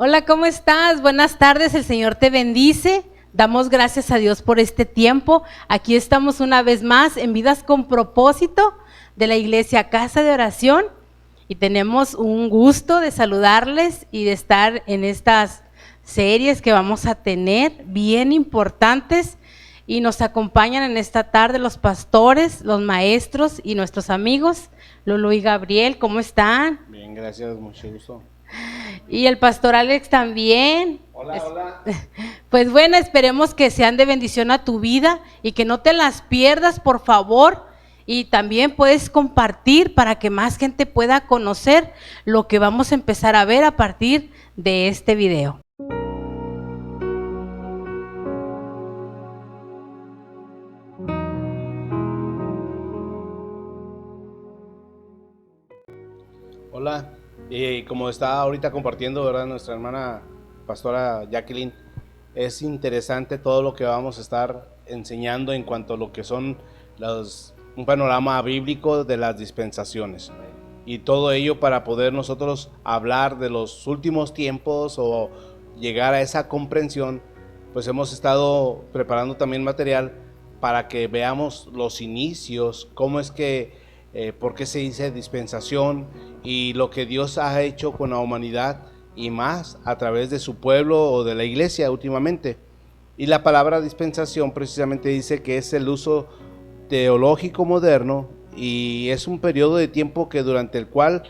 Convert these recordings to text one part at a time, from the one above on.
Hola, ¿cómo estás? Buenas tardes, el Señor te bendice. Damos gracias a Dios por este tiempo. Aquí estamos una vez más en Vidas con Propósito de la Iglesia Casa de Oración y tenemos un gusto de saludarles y de estar en estas series que vamos a tener bien importantes, y nos acompañan en esta tarde los pastores, los maestros y nuestros amigos, Lulu y Gabriel. ¿Cómo están? Bien, gracias, mucho gusto. Y el pastor Alex también. Hola. Pues bueno, esperemos que sean de bendición a tu vida y que no te las pierdas, por favor. Y también puedes compartir para que más gente pueda conocer lo que vamos a empezar a ver a partir de este video. Hola, y como está ahorita compartiendo, ¿verdad?, nuestra hermana pastora Jacqueline, es interesante todo lo que vamos a estar enseñando en cuanto a lo que son un panorama bíblico de las dispensaciones. Y todo ello para poder nosotros hablar de los últimos tiempos o llegar a esa comprensión, pues hemos estado preparando también material para que veamos los inicios, cómo es que, por qué se dice dispensación y lo que Dios ha hecho con la humanidad y más a través de su pueblo o de la iglesia últimamente. Y la palabra dispensación precisamente dice que es el uso teológico moderno y es un periodo de tiempo que durante el cual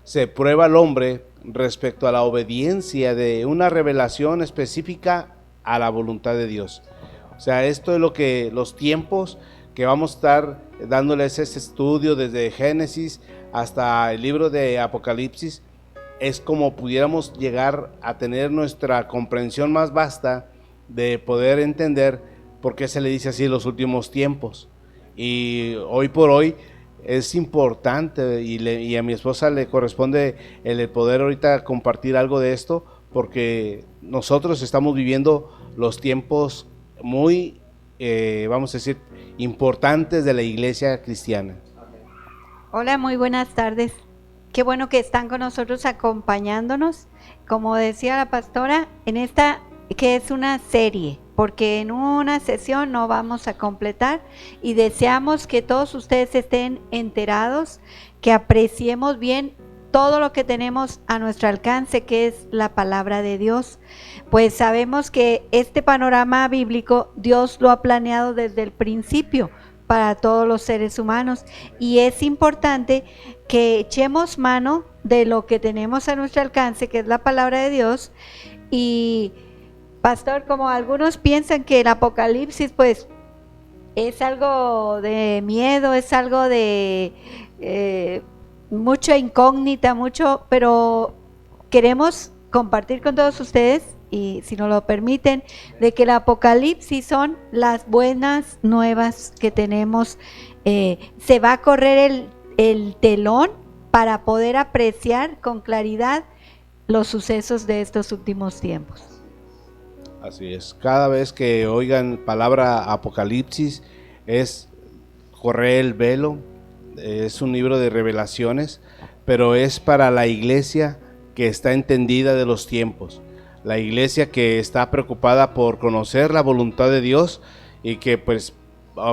se prueba al hombre respecto a la obediencia de una revelación específica a la voluntad de Dios. O sea, esto es lo que los tiempos que vamos a estar dándoles ese estudio desde Génesis hasta el libro de Apocalipsis, es como pudiéramos llegar a tener nuestra comprensión más vasta de poder entender por qué se le dice así los últimos tiempos. Y hoy por hoy es importante y a mi esposa le corresponde el poder ahorita compartir algo de esto, porque nosotros estamos viviendo los tiempos muy, vamos a decir, importantes de la iglesia cristiana. Hola, muy buenas tardes. Qué bueno que están con nosotros acompañándonos. Como decía la pastora, en esta que es una serie, porque en una sesión no vamos a completar, y deseamos que todos ustedes estén enterados, que apreciemos bien todo lo que tenemos a nuestro alcance, que es la palabra de Dios. Pues sabemos que este panorama bíblico Dios lo ha planeado desde el principio para todos los seres humanos, y es importante que echemos mano de lo que tenemos a nuestro alcance, que es la palabra de Dios. Y pastor, como algunos piensan que el Apocalipsis pues es algo de miedo, es algo de mucha incógnita, pero queremos compartir con todos ustedes, y si nos lo permiten, de que el Apocalipsis son las buenas nuevas que tenemos. Se va a correr el telón para poder apreciar con claridad los sucesos de estos últimos tiempos. Así es, cada vez que oigan palabra Apocalipsis es correr el velo. Es un libro de revelaciones, pero es para la iglesia que está entendida de los tiempos, la iglesia que está preocupada por conocer la voluntad de Dios, y que pues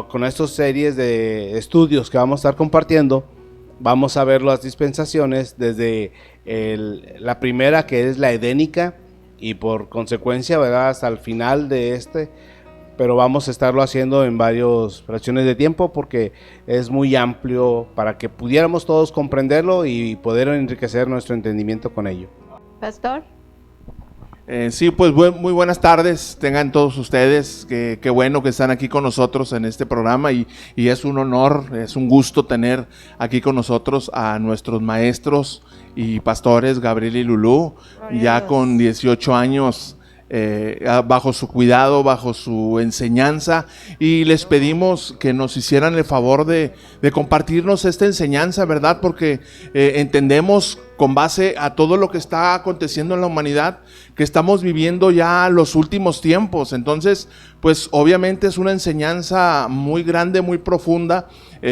con estas series de estudios que vamos a estar compartiendo, vamos a ver las dispensaciones desde la primera, que es la edénica, y por consecuencia, ¿verdad?, hasta el final de pero vamos a estarlo haciendo en varias fracciones de tiempo porque es muy amplio para que pudiéramos todos comprenderlo y poder enriquecer nuestro entendimiento con ello. Pastor. Sí, pues muy buenas tardes tengan todos ustedes, qué bueno que están aquí con nosotros en este programa, y es un honor, es un gusto tener aquí con nosotros a nuestros maestros y pastores Gabriel y Lulú, ya con 18 años bajo su cuidado, bajo su enseñanza, y les pedimos que nos hicieran el favor de compartirnos esta enseñanza, ¿verdad? Porque entendemos con base a todo lo que está aconteciendo en la humanidad, que estamos viviendo ya los últimos tiempos. Entonces, pues obviamente es una enseñanza muy grande, muy profunda.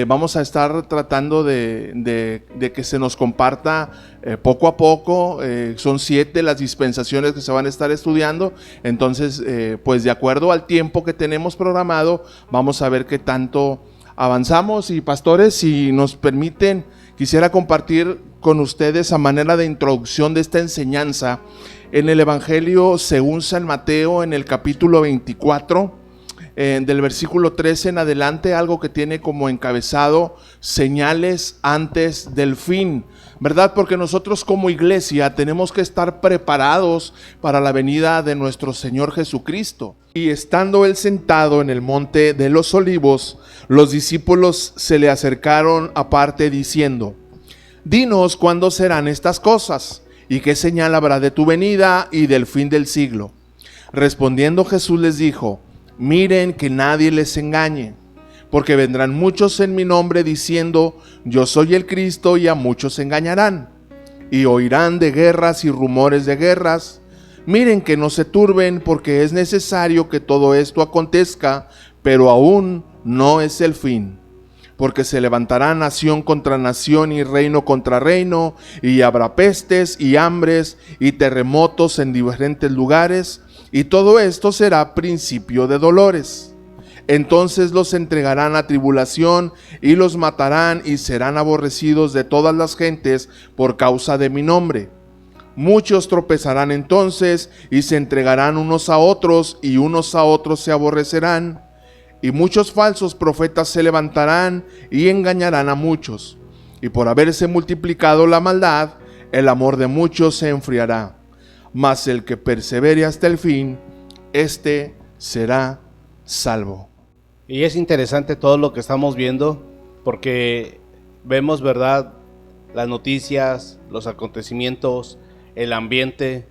Vamos a estar tratando de que se nos comparta poco a poco. Son 7 las dispensaciones que se van a estar estudiando. Entonces, pues de acuerdo al tiempo que tenemos programado, vamos a ver qué tanto avanzamos. Y pastores, si nos permiten, quisiera compartir con ustedes a manera de introducción de esta enseñanza en el Evangelio según San Mateo, en el capítulo 24, del versículo 13 en adelante, algo que tiene como encabezado señales antes del fin, ¿verdad? Porque nosotros como iglesia tenemos que estar preparados para la venida de nuestro Señor Jesucristo. Y estando él sentado en el monte de los olivos, los discípulos se le acercaron aparte diciendo: dinos cuándo serán estas cosas, y qué señal habrá de tu venida y del fin del siglo. Respondiendo Jesús les dijo: miren que nadie les engañe, porque vendrán muchos en mi nombre diciendo: yo soy el Cristo, y a muchos engañarán. Y oirán de guerras y rumores de guerras. Miren que no se turben, porque es necesario que todo esto acontezca, pero aún no es el fin. Porque se levantará nación contra nación y reino contra reino, y habrá pestes y hambres y terremotos en diferentes lugares, y todo esto será principio de dolores. Entonces los entregarán a tribulación y los matarán, y serán aborrecidos de todas las gentes por causa de mi nombre. Muchos tropezarán entonces y se entregarán unos a otros, y unos a otros se aborrecerán. Y muchos falsos profetas se levantarán y engañarán a muchos. Y por haberse multiplicado la maldad, el amor de muchos se enfriará. Mas el que persevere hasta el fin, éste será salvo. Y es interesante todo lo que estamos viendo, porque vemos, ¿verdad?, las noticias, los acontecimientos, el ambiente,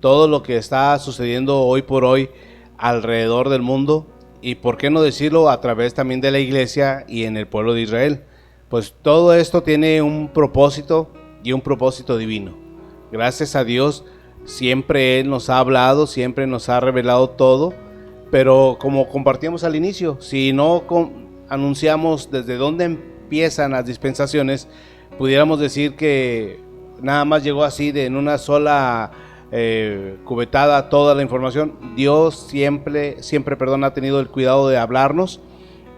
todo lo que está sucediendo hoy por hoy alrededor del mundo. Y por qué no decirlo, a través también de la iglesia y en el pueblo de Israel. Pues todo esto tiene un propósito, y un propósito divino. Gracias a Dios, siempre Él nos ha hablado, siempre nos ha revelado todo. Pero como compartíamos al inicio, si no anunciamos desde dónde empiezan las dispensaciones, pudiéramos decir que nada más llegó así en una sola cubetada toda la información. Dios siempre ha tenido el cuidado de hablarnos,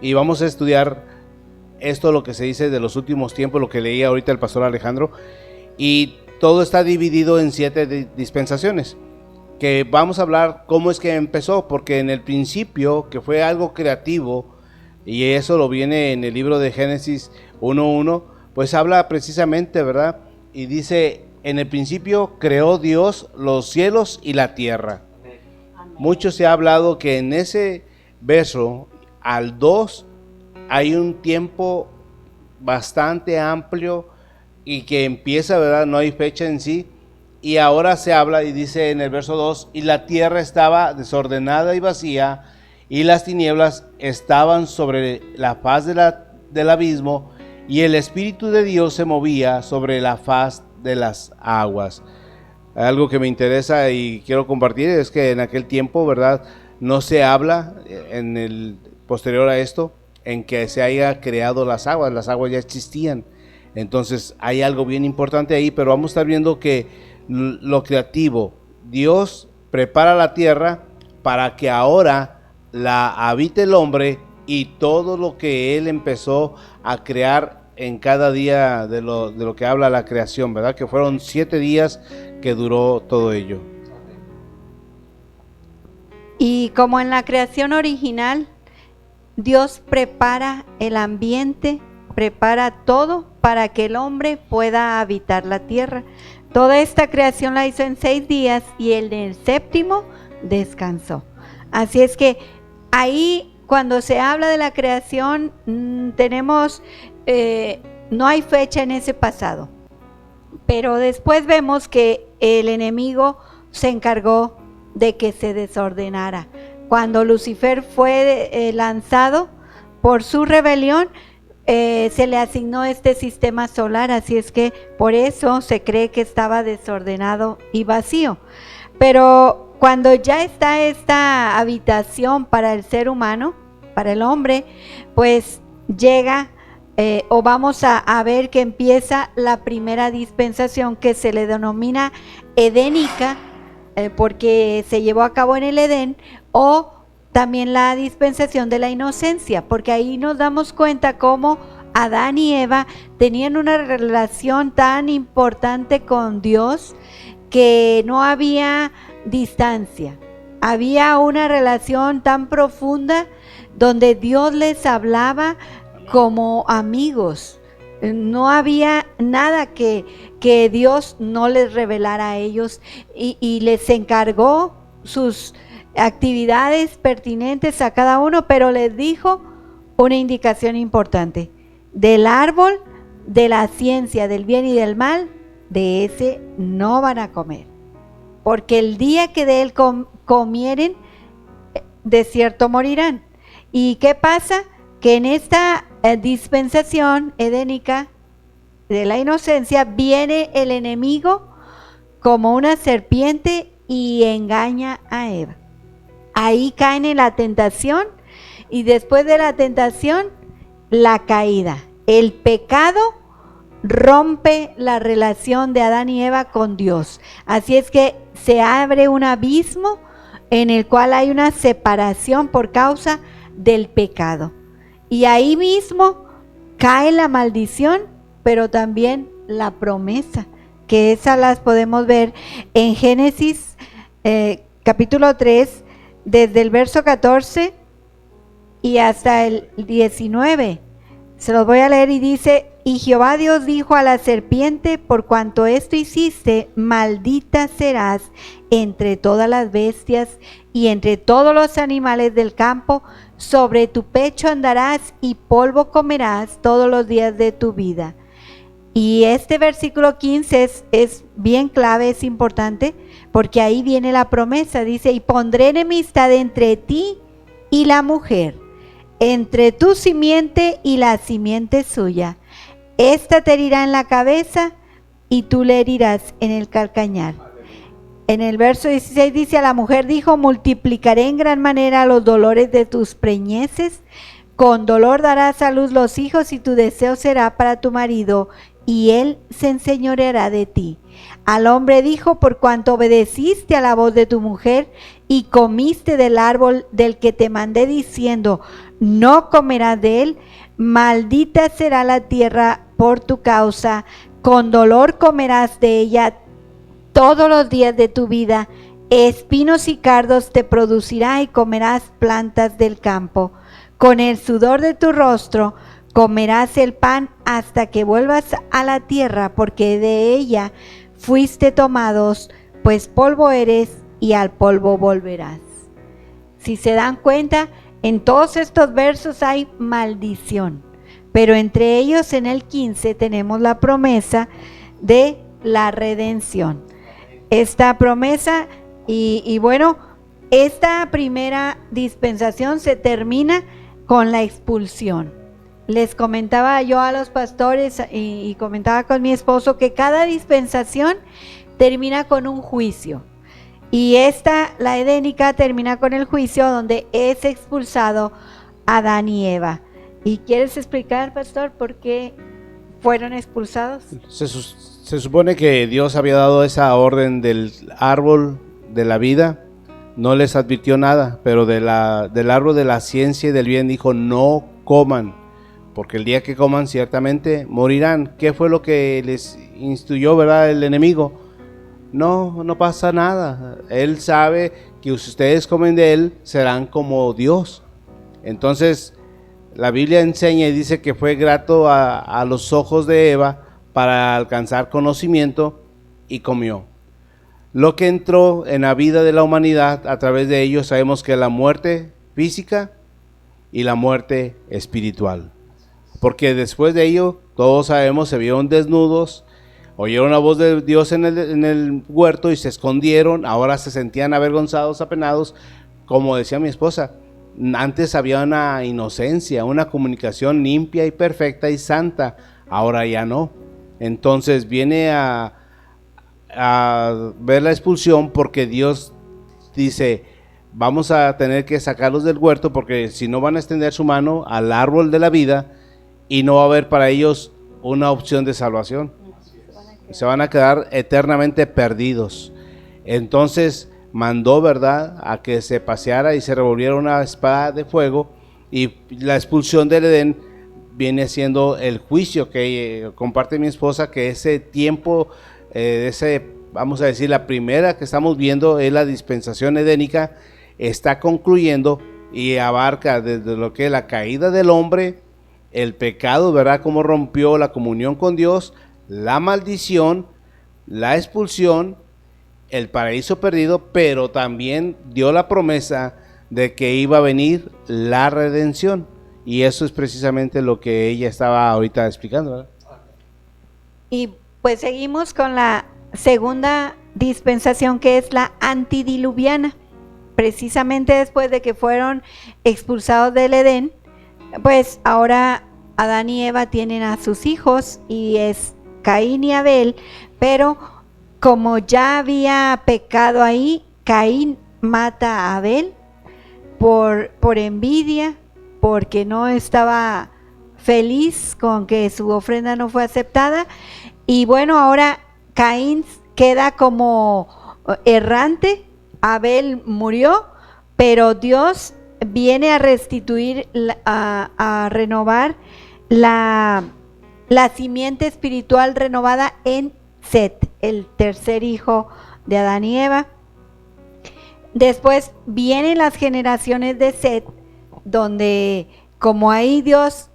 y vamos a estudiar esto, lo que se dice de los últimos tiempos, lo que leía ahorita el pastor Alejandro, y todo está dividido en 7 dispensaciones, que vamos a hablar cómo es que empezó, porque en el principio, que fue algo creativo, y eso lo viene en el libro de Génesis 1:1, pues habla precisamente, ¿verdad? Y dice: en el principio creó Dios los cielos y la tierra. Mucho se ha hablado que en ese verso, al 2, hay un tiempo bastante amplio y que empieza, ¿verdad? No hay fecha en sí. Y ahora se habla y dice en el verso 2: y la tierra estaba desordenada y vacía, y las tinieblas estaban sobre la faz del abismo, y el Espíritu de Dios se movía sobre la faz de las aguas. Algo que me interesa y quiero compartir es que en aquel tiempo, ¿verdad?, no se habla en el posterior a esto en que se haya creado las aguas ya existían. Entonces hay algo bien importante ahí, pero vamos a estar viendo que lo creativo, Dios prepara la tierra para que ahora la habite el hombre, y todo lo que él empezó a crear en cada día de lo que habla la creación, ¿verdad? Que fueron 7 días que duró todo ello. Y como en la creación original, Dios prepara el ambiente, prepara todo para que el hombre pueda habitar la tierra. Toda esta creación la hizo en 6 días, y en el 7º descansó. Así es que ahí, cuando se habla de la creación, tenemos... no hay fecha en ese pasado, pero después vemos que el enemigo se encargó de que se desordenara. Cuando Lucifer fue lanzado por su rebelión, se le asignó este sistema solar, así es que por eso se cree que estaba desordenado y vacío. Pero cuando ya está esta habitación para el ser humano, para el hombre, pues llega o vamos a ver que empieza la primera dispensación, que se le denomina edénica, porque se llevó a cabo en el Edén, o también la dispensación de la inocencia, porque ahí nos damos cuenta cómo Adán y Eva tenían una relación tan importante con Dios que no había distancia, había una relación tan profunda donde Dios les hablaba como amigos. No había nada que Dios no les revelara a ellos, y les encargó sus actividades pertinentes a cada uno, pero les dijo una indicación importante: del árbol de la ciencia del bien y del mal, de ese no van a comer, porque el día que de él comieren, de cierto morirán. ¿Y qué pasa? Que en esta dispensación edénica de la inocencia viene el enemigo como una serpiente y engaña a Eva. Ahí caen en la tentación, y después de la tentación, la caída. El pecado rompe la relación de Adán y Eva con Dios. Así es que se abre un abismo en el cual hay una separación por causa del pecado. Y ahí mismo cae la maldición, pero también la promesa, que esas las podemos ver en Génesis capítulo 3, desde el verso 14 y hasta el 19. Se los voy a leer, y dice: y Jehová Dios dijo a la serpiente: por cuanto esto hiciste, maldita serás entre todas las bestias y entre todos los animales del campo, sobre tu pecho andarás y polvo comerás todos los días de tu vida. Y este versículo 15 es bien clave, es importante, porque ahí viene la promesa. Dice: y pondré enemistad entre ti y la mujer, entre tu simiente y la simiente suya. Esta te herirá en la cabeza y tú le herirás en el calcañar. En el verso 16 dice: a la mujer dijo: multiplicaré en gran manera los dolores de tus preñeces, con dolor darás a luz los hijos, y tu deseo será para tu marido, y él se enseñoreará de ti. Al hombre dijo: por cuanto obedeciste a la voz de tu mujer y comiste del árbol del que te mandé diciendo: no comerás de él, maldita será la tierra por tu causa, con dolor comerás de ella todos los días de tu vida, espinos y cardos te producirá, y comerás plantas del campo. Con el sudor de tu rostro comerás el pan hasta que vuelvas a la tierra, porque de ella fuiste tomados, pues polvo eres y al polvo volverás. Si se dan cuenta, en todos estos versos hay maldición, pero entre ellos en el 15 tenemos la promesa de la redención. Esta promesa y bueno, esta primera dispensación se termina con la expulsión. Les comentaba yo a los pastores y comentaba con mi esposo que cada dispensación termina con un juicio. Y esta, la edénica, termina con el juicio donde es expulsado Adán y Eva. ¿Y quieres explicar, pastor, por qué fueron expulsados? Se supone que Dios había dado esa orden del árbol de la vida, no les advirtió nada, pero del árbol de la ciencia y del bien dijo: no coman, porque el día que coman ciertamente morirán. ¿Qué fue lo que les instruyó, verdad, el enemigo? No pasa nada. Él sabe que si ustedes comen de él, serán como Dios. Entonces, la Biblia enseña y dice que fue grato a los ojos de Eva para alcanzar conocimiento, y comió. Lo que entró en la vida de la humanidad a través de ellos, sabemos que es la muerte física y la muerte espiritual. Porque después de ello, todos sabemos, se vieron desnudos, oyeron la voz de Dios en el huerto y se escondieron. Ahora se sentían avergonzados, apenados. Como decía mi esposa, Antes había una inocencia, una comunicación limpia y perfecta y santa, ahora ya no. Entonces viene a ver la expulsión porque Dios dice, vamos a tener que sacarlos del huerto porque si no van a extender su mano al árbol de la vida y no va a haber para ellos una opción de salvación. Se van a quedar eternamente perdidos. Entonces mandó, ¿verdad?, a que se paseara y se revolviera una espada de fuego, y la expulsión del Edén viene siendo el juicio que comparte mi esposa, que ese tiempo, vamos a decir, la primera que estamos viendo es la dispensación edénica, está concluyendo y abarca desde lo que es la caída del hombre, el pecado, ¿verdad?, cómo rompió la comunión con Dios, la maldición, la expulsión, el paraíso perdido, pero también dio la promesa de que iba a venir la redención, y eso es precisamente lo que ella estaba ahorita explicando, ¿verdad? Y pues seguimos con la segunda dispensación, que es la antidiluviana. Precisamente después de que fueron expulsados del Edén, pues ahora Adán y Eva tienen a sus hijos, y es Caín y Abel, pero como ya había pecado ahí, Caín mata a Abel por envidia, porque no estaba feliz con que su ofrenda no fue aceptada, y bueno, ahora Caín queda como errante, Abel murió, pero Dios viene a restituir, a renovar la simiente espiritual renovada en Set, el tercer hijo de Adán y Eva. Después vienen las generaciones de Set, donde como ahí Dios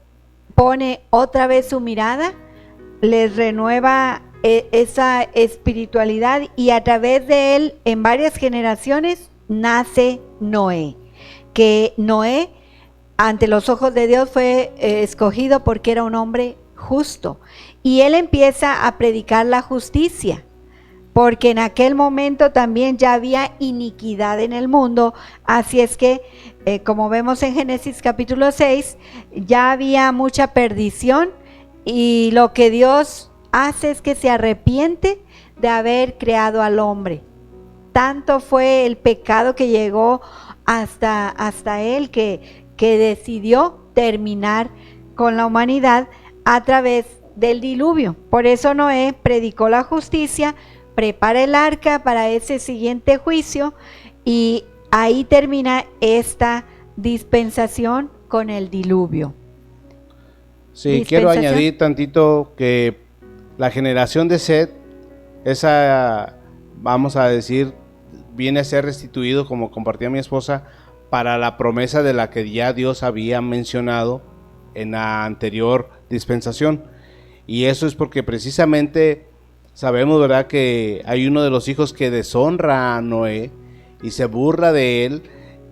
pone otra vez su mirada, les renueva esa espiritualidad, y a través de él en varias generaciones nace Noé, que Noé ante los ojos de Dios fue escogido porque era un hombre justo, y él empieza a predicar la justicia, porque en aquel momento también ya había iniquidad en el mundo, así es que como vemos en Génesis capítulo 6, ya había mucha perdición, y lo que Dios hace es que se arrepiente de haber creado al hombre. Tanto fue el pecado que llegó hasta él que decidió terminar con la humanidad a través del diluvio. Por eso Noé predicó la justicia, prepara el arca para ese siguiente juicio, y ahí termina esta dispensación con el diluvio. Sí, quiero añadir tantito que la generación de Set, esa, vamos a decir, viene a ser restituido, como compartía mi esposa, para la promesa de la que ya Dios había mencionado en la anterior dispensación. Y eso es porque precisamente sabemos, ¿verdad?, que hay uno de los hijos que deshonra a Noé y se burla de él,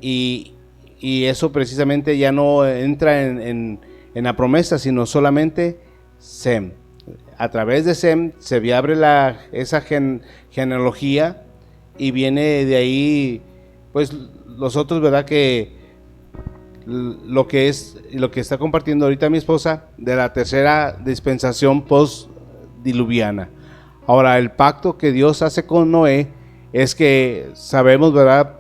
y eso precisamente ya no entra en la promesa, sino solamente Sem. A través de Sem se abre esa genealogía, y viene de ahí pues los otros, ¿verdad?, que lo que está compartiendo ahorita mi esposa de la tercera dispensación post-diluviana. Ahora, el pacto que Dios hace con Noé es que sabemos, ¿verdad?,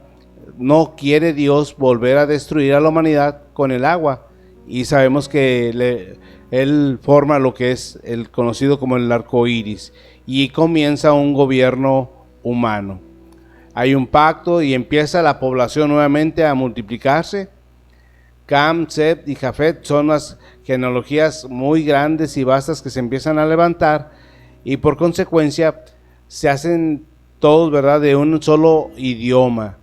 no quiere Dios volver a destruir a la humanidad con el agua, y sabemos que él forma lo que es el conocido como el arco iris, y comienza un gobierno humano. Hay un pacto y empieza la población nuevamente a multiplicarse. Cam, Set y Jafet son las genealogías muy grandes y vastas que se empiezan a levantar, y por consecuencia se hacen todos, ¿verdad?, de un solo idioma,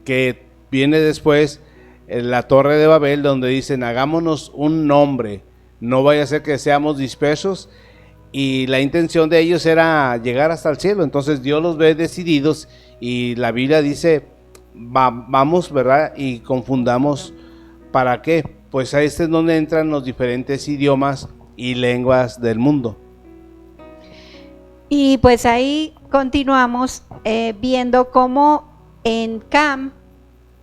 que viene después en la Torre de Babel, donde dicen hagámonos un nombre, no vaya a ser que seamos dispersos, y la intención de ellos era llegar hasta el cielo. Entonces Dios los ve decididos, y la Biblia dice vamos, ¿verdad?, y confundamos. ¿Para qué? Pues ahí es donde entran los diferentes idiomas y lenguas del mundo. Y pues ahí continuamos viendo cómo en Cam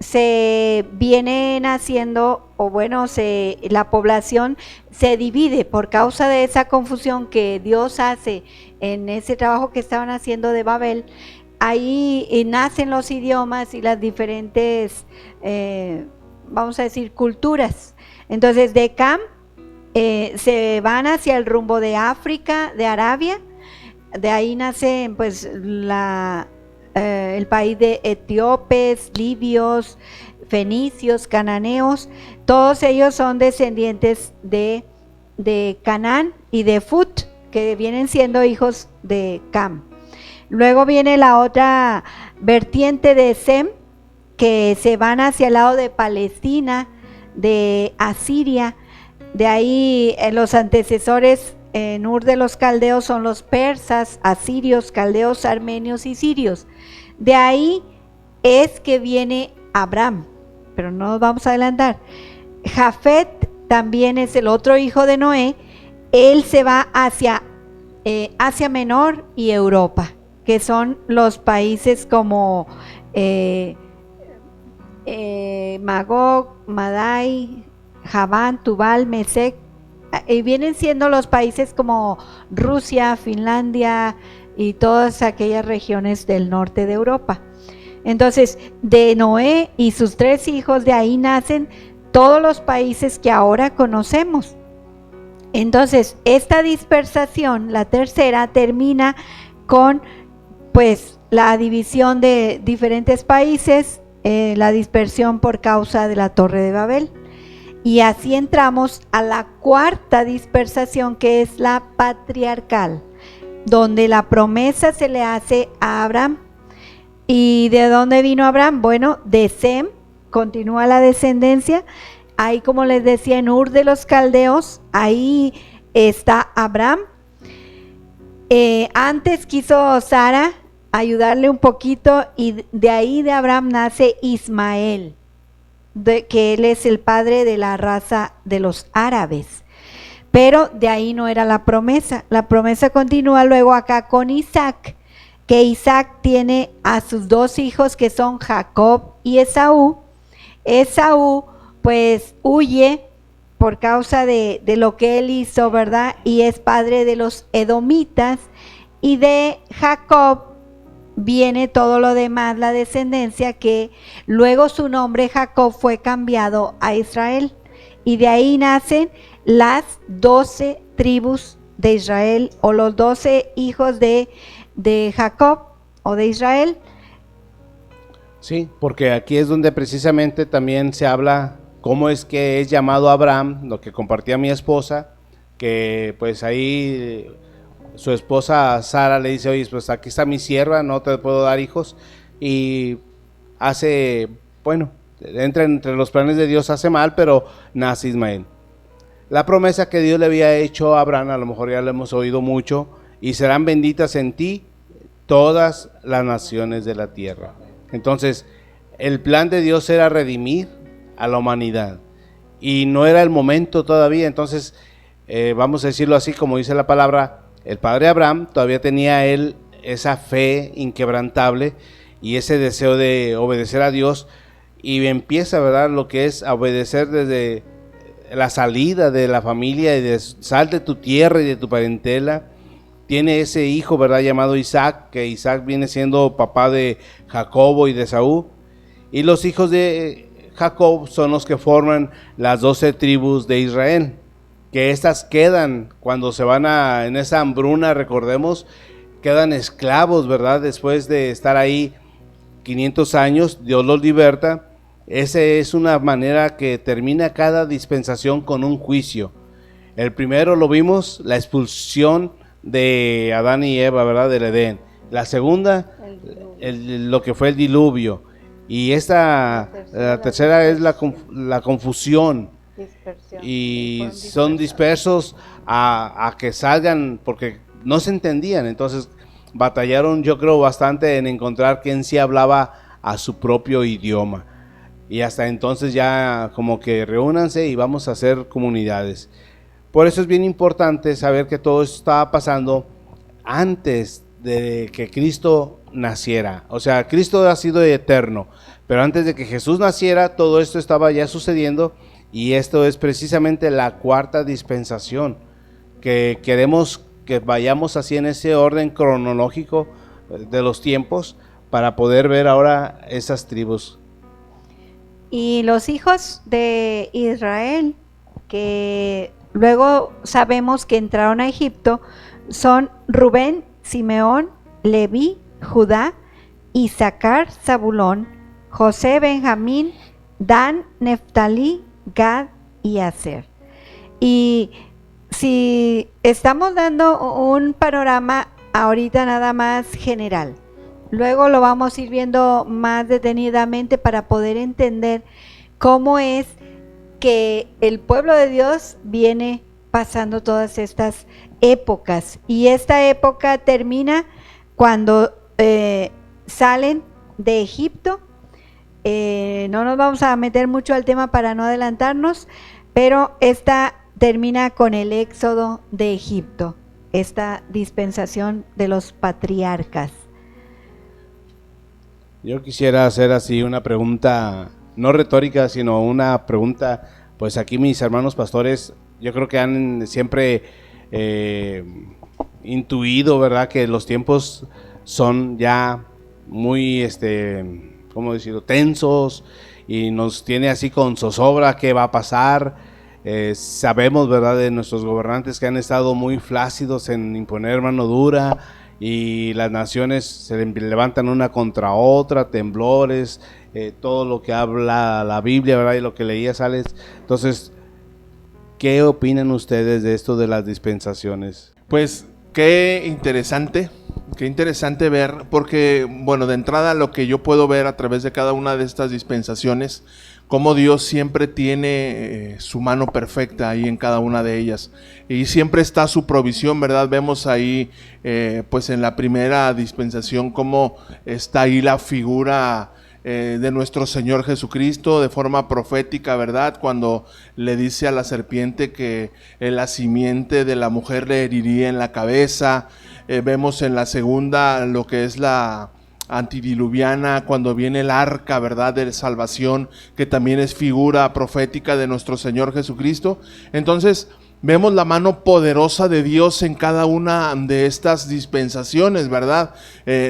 se viene naciendo, o bueno, la población se divide por causa de esa confusión que Dios hace en ese trabajo que estaban haciendo de Babel. Ahí nacen los idiomas y las diferentes, vamos a decir, culturas. Entonces de Cam se van hacia el rumbo de África, de Arabia. De ahí nace pues el país de etíopes, libios, fenicios, cananeos. Todos ellos son descendientes de Canaán y de Fut, que vienen siendo hijos de Cam. Luego viene la otra vertiente de Sem, que se van hacia el lado de Palestina, de Asiria. De ahí los antecesores en Ur de los caldeos son los persas, asirios, caldeos, armenios y sirios. De ahí es que viene Abraham, pero no nos vamos a adelantar. Jafet también es el otro hijo de Noé. Él se va hacia Asia Menor y Europa, que son los países como Magog, Madai, Javán, Tubal, Mesec, y vienen siendo los países como Rusia, Finlandia y todas aquellas regiones del norte de Europa. Entonces, de Noé y sus 3 hijos, de ahí nacen todos los países que ahora conocemos. Entonces, esta dispersación, la tercera, termina con pues la división de diferentes países, la dispersión por causa de la Torre de Babel. Y así entramos a la cuarta dispersación, que es la patriarcal, donde la promesa se le hace a Abraham. ¿Y de dónde vino Abraham? Bueno, de Sem, continúa la descendencia. Ahí, como les decía, en Ur de los caldeos, ahí está Abraham. Antes quiso Sara ayudarle un poquito, y de ahí de Abraham nace Ismael, que él es el padre de la raza de los árabes. Pero de ahí no era la promesa. La promesa continúa luego acá con Isaac, que Isaac tiene a sus 2 hijos, que son Jacob y Esaú. Esaú pues huye por causa de lo que él hizo, ¿verdad? Y es padre de los edomitas. Y de Jacob viene todo lo demás, la descendencia, que luego su nombre Jacob fue cambiado a Israel. Y de ahí nacen las 12 tribus de Israel, o los 12 hijos de Jacob o de Israel. Sí, porque aquí es donde precisamente también se habla cómo es que es llamado Abraham, lo que compartía mi esposa, que pues ahí su esposa Sara le dice: oye, pues aquí está mi sierva, no te puedo dar hijos, y hace, bueno, entra entre los planes de Dios, hace mal, pero nace Ismael. La promesa que Dios le había hecho a Abraham, a lo mejor ya lo hemos oído mucho: y serán benditas en ti todas las naciones de la tierra. Entonces, el plan de Dios era redimir a la humanidad, y no era el momento todavía. Entonces, vamos a decirlo así, como dice la palabra, el padre Abraham todavía tenía él esa fe inquebrantable y ese deseo de obedecer a Dios, y empieza, ¿verdad?, lo que es a obedecer desde la salida de la familia y de sal de tu tierra y de tu parentela. Tiene ese hijo, ¿verdad?, llamado Isaac, que Isaac viene siendo papá de Jacobo y de Esaú, y los hijos de Jacob son los que forman las 12 tribus de Israel, que estas quedan cuando se van en esa hambruna, recordemos, quedan esclavos, ¿verdad?, después de estar ahí 500 años, Dios los liberta. Esa es una manera que termina cada dispensación con un juicio. El primero lo vimos, la expulsión de Adán y Eva, ¿verdad?, del Edén. La segunda, lo que fue el diluvio. Y la tercera es la confusión. Dispersión. Y son dispersos a que salgan, porque no se entendían. Entonces batallaron, yo creo, bastante en encontrar quién sí hablaba a su propio idioma. Y hasta entonces ya como que reúnanse y vamos a hacer comunidades. Por eso es bien importante saber que todo esto estaba pasando antes de que Cristo naciera. O sea, Cristo ha sido eterno, pero antes de que Jesús naciera, todo esto estaba ya sucediendo, y esto es precisamente la cuarta dispensación, que queremos que vayamos así en ese orden cronológico de los tiempos para poder ver ahora esas tribus. Y los hijos de Israel, que luego sabemos que entraron a Egipto, son Rubén, Simeón, Leví, Judá, Isaacar, Zabulón, José, Benjamín, Dan, Neftalí, Gad y Aser. Y si estamos dando un panorama ahorita nada más general, luego lo vamos a ir viendo más detenidamente para poder entender cómo es que el pueblo de Dios viene pasando todas estas épocas. Y esta época termina cuando salen de Egipto. No nos vamos a meter mucho al tema para no adelantarnos, pero esta termina con el éxodo de Egipto, esta dispensación de los patriarcas. Yo quisiera hacer así una pregunta, no retórica, sino una pregunta, pues aquí mis hermanos pastores, yo creo que han siempre intuido, ¿verdad?, que los tiempos son ya muy, ¿cómo decirlo?, tensos, y nos tiene así con zozobra qué va a pasar. Sabemos, ¿verdad?, de nuestros gobernantes que han estado muy flácidos en imponer mano dura, y las naciones se levantan una contra otra, temblores, todo lo que habla la Biblia, ¿verdad?, y lo que leía Sales. Entonces, ¿qué opinan ustedes de esto de las dispensaciones? Pues qué interesante ver, porque bueno, de entrada lo que yo puedo ver a través de cada una de estas dispensaciones, cómo Dios siempre tiene su mano perfecta ahí en cada una de ellas, y siempre está su provisión, ¿verdad? Vemos ahí pues en la primera dispensación cómo está ahí la figura de nuestro Señor Jesucristo de forma profética, ¿verdad? Cuando le dice a la serpiente que la simiente de la mujer le heriría en la cabeza. Vemos en la segunda lo que es la antidiluviana, cuando viene el arca, ¿verdad?, de salvación, que también es figura profética de nuestro Señor Jesucristo. Entonces vemos la mano poderosa de Dios en cada una de estas dispensaciones, ¿verdad?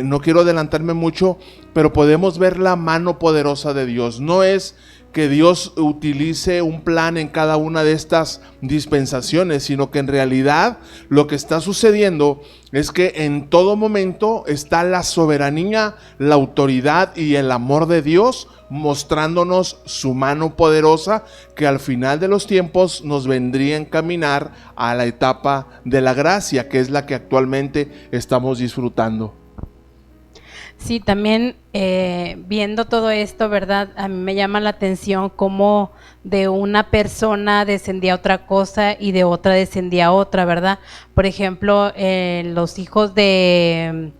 No quiero adelantarme mucho, pero podemos ver la mano poderosa de Dios. No es que Dios utilice un plan en cada una de estas dispensaciones, sino que en realidad lo que está sucediendo es que en todo momento está la soberanía, la autoridad y el amor de Dios mostrándonos su mano poderosa, que al final de los tiempos nos vendría a encaminar a la etapa de la gracia, que es la que actualmente estamos disfrutando. Sí, también viendo todo esto, ¿verdad? A mí me llama la atención cómo de una persona descendía otra cosa y de otra descendía otra, ¿verdad? Por ejemplo, los hijos de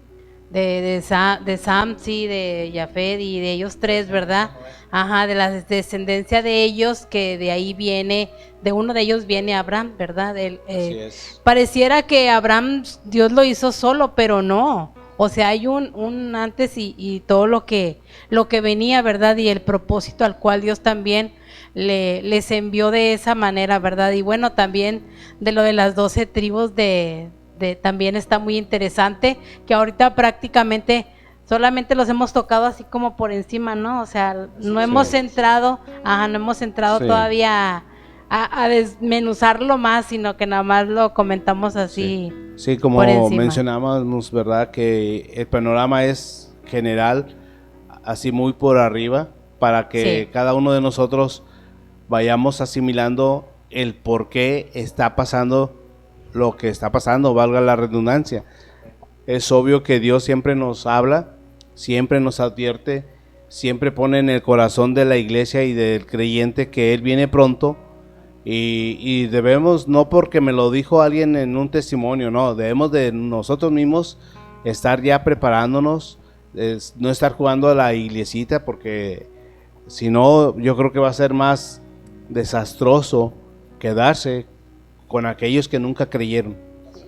Sam, sí, de Jafet y de ellos tres, ¿verdad? Ajá, de la descendencia de ellos, que de ahí viene, de uno de ellos viene Abraham, ¿verdad? Así es. Pareciera que Abraham Dios lo hizo solo, pero no. O sea, hay un antes y todo lo que venía, ¿verdad? Y el propósito al cual Dios también les envió de esa manera, ¿verdad? Y bueno, también de lo de las 12 tribus también está muy interesante, que ahorita prácticamente solamente los hemos tocado así como por encima, ¿no? O sea, no hemos entrado Sí. todavía a desmenuzarlo más, sino que nada más lo comentamos así. Sí, como por encima. mencionábamos, ¿verdad?, que el panorama es general, así muy por arriba, para que Sí. cada uno de nosotros vayamos asimilando el por qué está pasando lo que está pasando, valga la redundancia. Es obvio que Dios siempre nos habla, siempre nos advierte, siempre pone en el corazón de la iglesia y del creyente que Él viene pronto. Y debemos, no porque me lo dijo alguien en un testimonio, no, debemos de nosotros mismos estar ya preparándonos, no estar jugando a la iglesita, porque si no, yo creo que va a ser más desastroso quedarse con aquellos que nunca creyeron,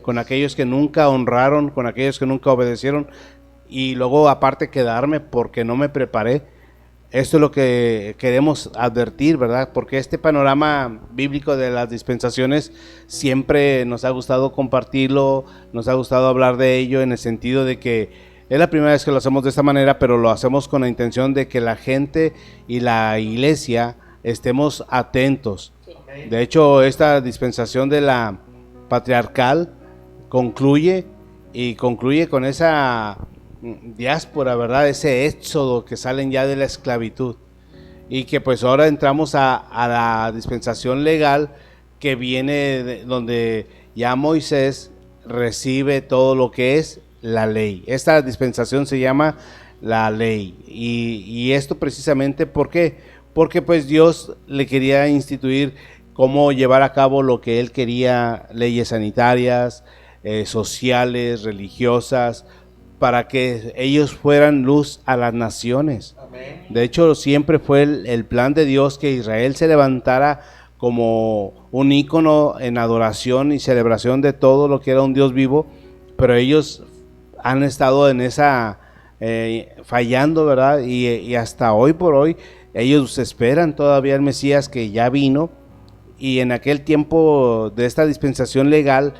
con aquellos que nunca honraron, con aquellos que nunca obedecieron, y luego aparte quedarme porque no me preparé. Esto es lo que queremos advertir, ¿verdad? Porque este panorama bíblico de las dispensaciones siempre nos ha gustado compartirlo, nos ha gustado hablar de ello en el sentido de que es la primera vez que lo hacemos de esta manera, pero lo hacemos con la intención de que la gente y la iglesia estemos atentos. De hecho, esta dispensación de la patriarcal concluye con esa diáspora, ¿verdad? Ese éxodo que salen ya de la esclavitud, y que pues ahora entramos a la dispensación legal que viene donde ya Moisés recibe todo lo que es la ley. Esta dispensación se llama la ley, y esto precisamente ¿por qué? Porque pues Dios le quería instituir cómo llevar a cabo lo que él quería, leyes sanitarias, sociales, religiosas, para que ellos fueran luz a las naciones. Amén. De hecho, siempre fue el plan de Dios que Israel se levantara como un ícono en adoración y celebración de todo lo que era un Dios vivo, pero ellos han estado en esa fallando, ¿verdad? Y hasta hoy por hoy ellos esperan todavía el Mesías que ya vino, y en aquel tiempo de esta dispensación legal,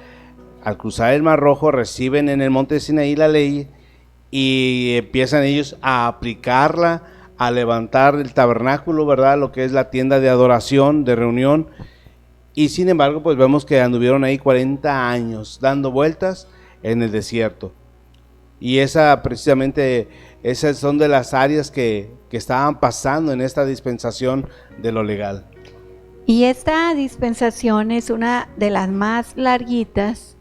al cruzar el Mar Rojo, reciben en el monte Sinaí la ley y empiezan ellos a aplicarla, a levantar el tabernáculo, ¿verdad? Lo que es la tienda de adoración, de reunión. Y sin embargo, pues vemos que anduvieron ahí 40 años dando vueltas en el desierto. Y precisamente esas son de las áreas que estaban pasando en esta dispensación de lo legal. Y esta dispensación es una de las más larguitas,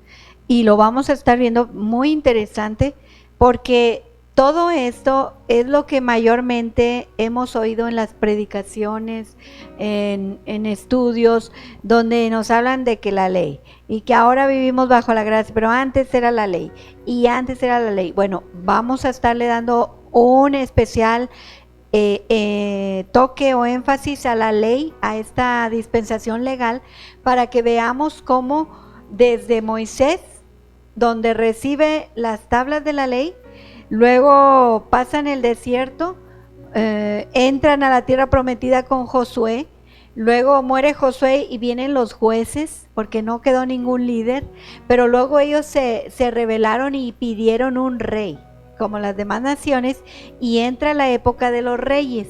y lo vamos a estar viendo, muy interesante, porque todo esto es lo que mayormente hemos oído en las predicaciones, en estudios, donde nos hablan de que la ley, y que ahora vivimos bajo la gracia, pero antes era la ley, y antes era la ley. Bueno, vamos a estarle dando un especial toque o énfasis a la ley, a esta dispensación legal, para que veamos cómo desde Moisés, donde recibe las tablas de la ley, luego pasan el desierto, entran a la tierra prometida con Josué, luego muere Josué y vienen los jueces, porque no quedó ningún líder, pero luego ellos se rebelaron y pidieron un rey, como las demás naciones, y entra la época de los reyes,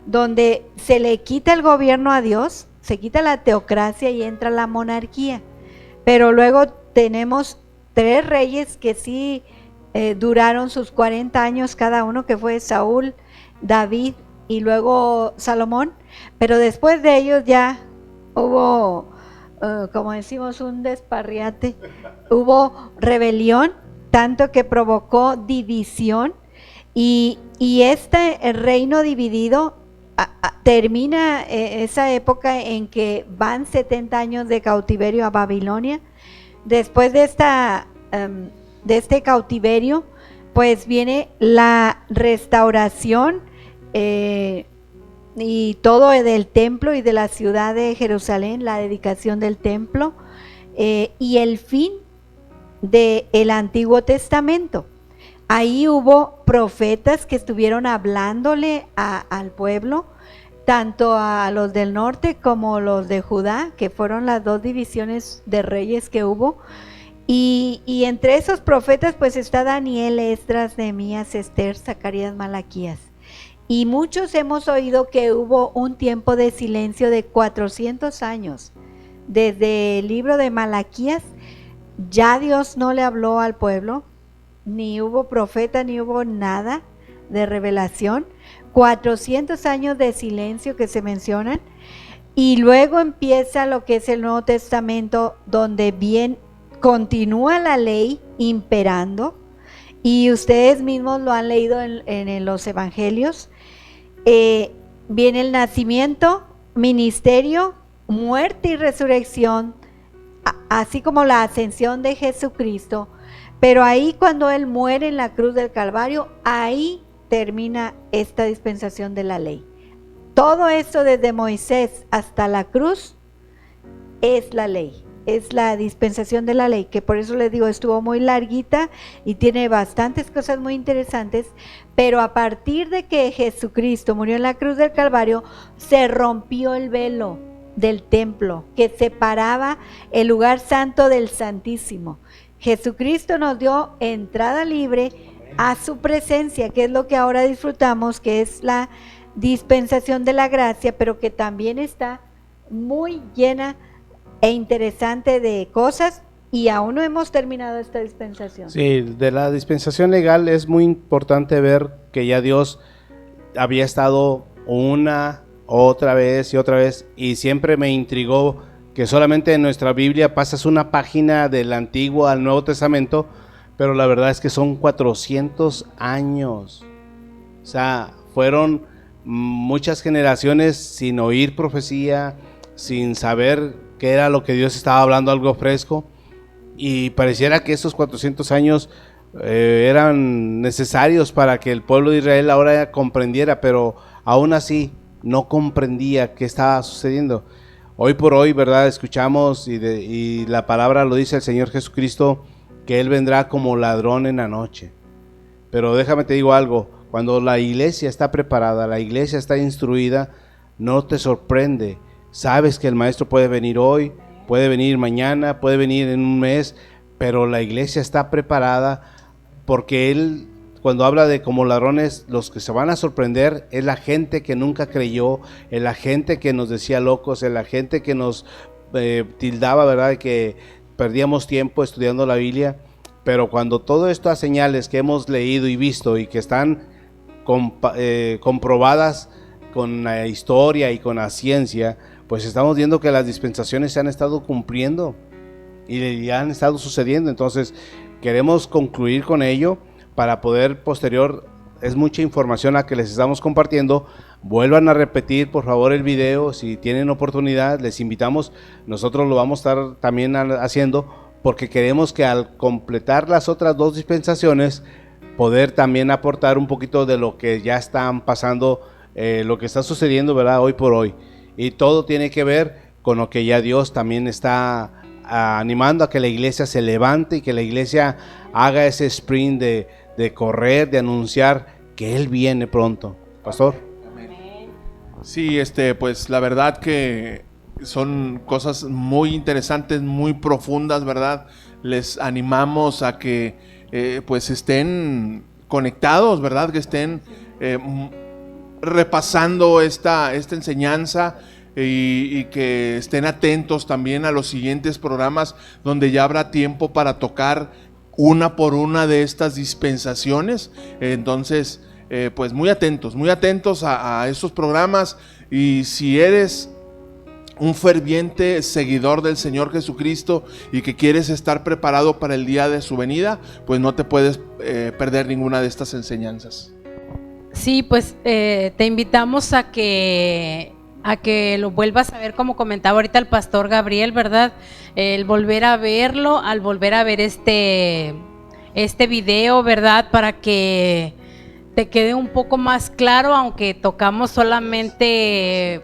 donde se le quita el gobierno a Dios, se quita la teocracia y entra la monarquía. Pero luego tenemos 3 reyes que sí duraron sus 40 años cada uno, que fue Saúl, David y luego Salomón, pero después de ellos ya hubo, como decimos, un desparriate, hubo rebelión, tanto que provocó división, y este reino dividido termina esa época en que van 70 años de cautiverio a Babilonia. Después de este cautiverio, pues viene la restauración y todo del templo y de la ciudad de Jerusalén, la dedicación del templo, y el fin del Antiguo Testamento. Ahí hubo profetas que estuvieron hablándole al pueblo, tanto a los del norte como los de Judá, que fueron las 2 divisiones de reyes que hubo. Y entre esos profetas pues está Daniel, Esdras, Nehemías, Esther, Zacarías, Malaquías. Y muchos hemos oído que hubo un tiempo de silencio de 400 años. Desde el libro de Malaquías ya Dios no le habló al pueblo, ni hubo profeta, ni hubo nada de revelación. 400 años de silencio que se mencionan, y luego empieza lo que es el Nuevo Testamento, donde bien continúa la ley imperando, y ustedes mismos lo han leído en los evangelios. Viene el nacimiento, ministerio, muerte y resurrección, así como la ascensión de Jesucristo, pero ahí cuando Él muere en la cruz del Calvario, ahí termina esta dispensación de la ley. Todo esto desde Moisés hasta la cruz es la ley. es la dispensación de la ley, que por eso les digo, estuvo muy larguita y tiene bastantes cosas muy interesantes, pero a partir de que Jesucristo murió en la cruz del Calvario, se rompió el velo del templo que separaba el lugar santo del santísimo. Jesucristo nos dio entrada libre a su presencia, que es lo que ahora disfrutamos, que es la dispensación de la gracia, pero que también está muy llena e interesante de cosas, y aún no hemos terminado esta dispensación. Sí, de la dispensación legal es muy importante ver que ya Dios había estado una, otra vez y otra vez, y siempre me intrigó que solamente en nuestra Biblia pasas una página del Antiguo al Nuevo Testamento, pero la verdad es que son 400 años. O sea, fueron muchas generaciones sin oír profecía, sin saber qué era lo que Dios estaba hablando, algo fresco, y pareciera que esos 400 años eran necesarios para que el pueblo de Israel ahora comprendiera, pero aún así no comprendía qué estaba sucediendo. Hoy por hoy, ¿verdad? Escuchamos y la palabra lo dice el Señor Jesucristo, que Él vendrá como ladrón en la noche. Pero déjame te digo algo, cuando la iglesia está preparada, la iglesia está instruida, no te sorprende. Sabes que el maestro puede venir hoy, puede venir mañana, puede venir en un mes, pero la iglesia está preparada porque Él, cuando habla de como ladrones, los que se van a sorprender es la gente que nunca creyó, es la gente que nos decía locos, es la gente que nos tildaba, ¿verdad?, de que perdíamos tiempo estudiando la Biblia. Pero cuando todo esto a señales que hemos leído y visto y que están comprobadas con la historia y con la ciencia, pues estamos viendo que las dispensaciones se han estado cumpliendo y han estado sucediendo. Entonces queremos concluir con ello para poder posterior, es mucha información la que les estamos compartiendo. Vuelvan a repetir por favor el video, si tienen oportunidad les invitamos, nosotros lo vamos a estar también haciendo, porque queremos que al completar las otras dos dispensaciones, poder también aportar un poquito de lo que ya están pasando, lo que está sucediendo, ¿verdad?, hoy por hoy. Y todo tiene que ver con lo que ya Dios también está animando a que la iglesia se levante y que la iglesia haga ese sprint de correr, de anunciar que Él viene pronto. Pastor. Sí, pues la verdad que son cosas muy interesantes, muy profundas, ¿verdad? Les animamos a que pues estén conectados, ¿verdad? Que estén repasando esta enseñanza y que estén atentos también a los siguientes programas donde ya habrá tiempo para tocar una por una de estas dispensaciones. Entonces, pues muy atentos a esos programas, y si eres un ferviente seguidor del Señor Jesucristo y que quieres estar preparado para el día de su venida, pues no te puedes perder ninguna de estas enseñanzas. Sí, pues te invitamos a que lo vuelvas a ver, como comentaba ahorita el pastor Gabriel, ¿verdad? El volver a verlo, al volver a ver este video, ¿verdad? Para que te quede un poco más claro, aunque tocamos solamente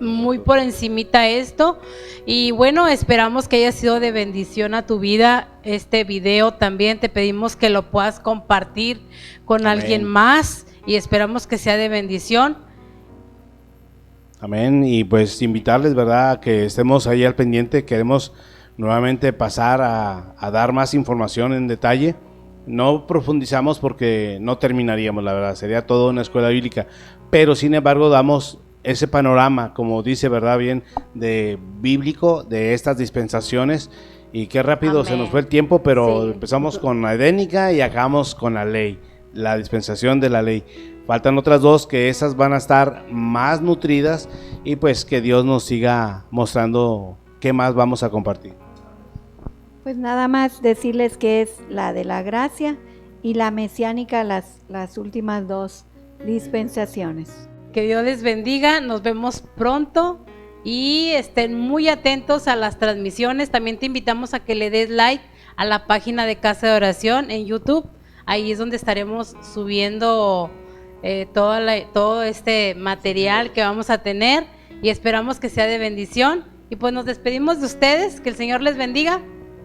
muy por encimita esto. Y bueno, esperamos que haya sido de bendición a tu vida este video. También te pedimos que lo puedas compartir con alguien más y esperamos que sea de bendición. Amén. Y pues invitarles, ¿verdad?, a que estemos ahí al pendiente. Queremos nuevamente pasar a dar más información en detalle. No profundizamos porque no terminaríamos, la verdad, sería toda una escuela bíblica, pero sin embargo damos ese panorama, como dice, ¿verdad?, bien de bíblico de estas dispensaciones. Y qué rápido Amén. Se nos fue el tiempo, pero sí. Empezamos con la edénica y acabamos con la ley, la dispensación de la ley. Faltan otras dos, que esas van a estar más nutridas, y pues que Dios nos siga mostrando qué más vamos a compartir. Pues nada más decirles que es la de la gracia y la mesiánica, las últimas dos dispensaciones. Que Dios les bendiga, nos vemos pronto y estén muy atentos a las transmisiones. También te invitamos a que le des like a la página de Casa de Oración en YouTube. Ahí es donde estaremos subiendo todo este material que vamos a tener, y esperamos que sea de bendición. Y pues nos despedimos de ustedes, que el Señor les bendiga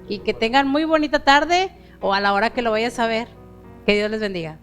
y que tengan muy bonita tarde o a la hora que lo vayas a ver. Que Dios les bendiga.